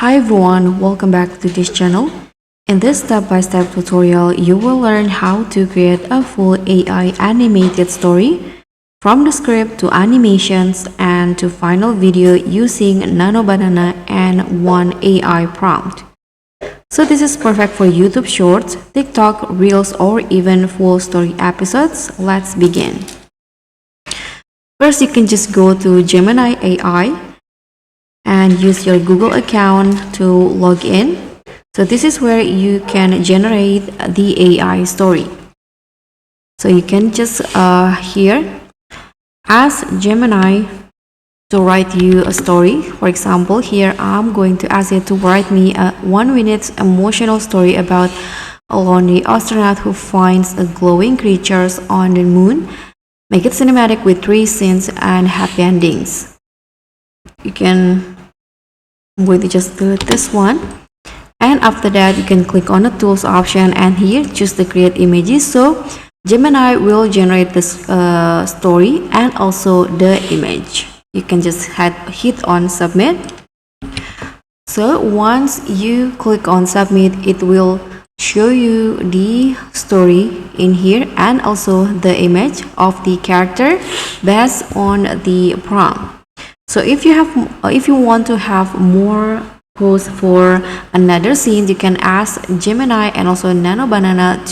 Hi everyone, welcome back to this channel. In this step-by-step tutorial, you will learn how to create a full AI animated story from the script to animations and to final video using Nano and one AI prompt. So this is perfect for YouTube Shorts, TikTok, Reels, or even full story episodes. Let's begin. First, you can just go to Gemini AI and use your Google account to log in. So this is where you can generate the AI story. So you can just here ask Gemini to write you a story. For example, here I'm going to ask it to write me a 1-minute emotional story about a lonely astronaut who finds glowing creatures on the moon. Make it cinematic with 3 scenes and happy endings. I'm going to just delete this one, and after that you can click on the tools option and here choose the create images. So Gemini will generate this story and also the image. You can just hit on submit. So once you click on submit, it will show you the story in here and also the image of the character based on the prompt. So if you want to have more pose for another scene, you can ask Gemini and also Nano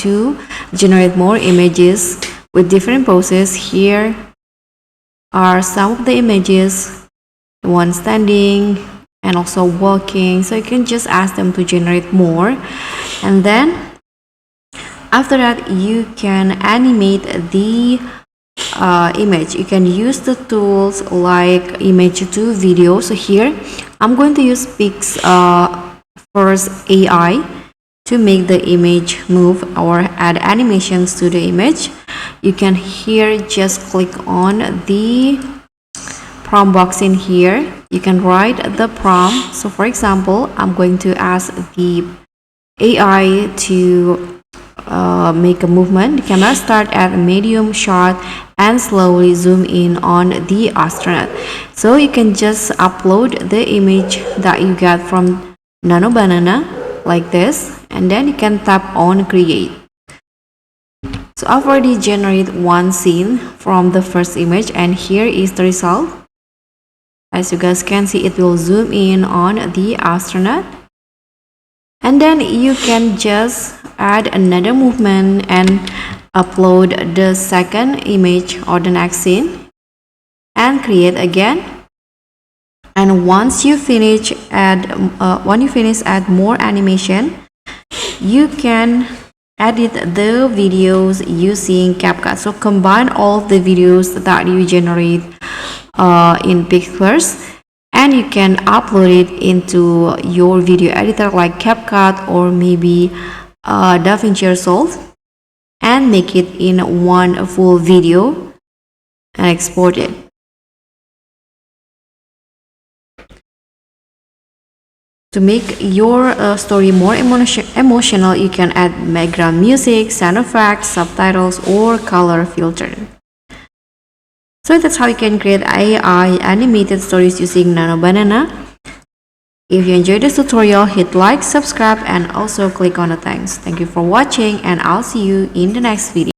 to generate more images with different poses. Here are some of the images, one standing and also walking. So you can just ask them to generate more, and then after that you can animate the image. You can use the tools like image to video. So here I'm going to use Pix first AI to make the image move or add animations to the image. You can here just click on the prompt box in here. You can write the prompt. So for example, I'm going to ask the AI to make a movement. The camera start at a medium shot and slowly zoom in on the astronaut. So you can just upload the image that you get from Nano like this, and then you can tap on create. So I've already generated one scene from the first image, and here is the result. As you guys can see, it will zoom in on the astronaut, and then you can just add another movement and upload the second image or the next scene and create again. And once you finish add more animation. You can edit the videos using CapCut. So combine all the videos that you generate in Pixlr, and you can upload it into your video editor like CapCut or maybe DaVinci Resolve, and make it in one full video and export it. To make your story more emotional, you can add background music, sound effects, subtitles, or color filter. So that's how you can create AI animated stories using Nano. If you enjoyed this tutorial, hit like, subscribe, and also click on the thanks. Thank you for watching, and I'll see you in the next video.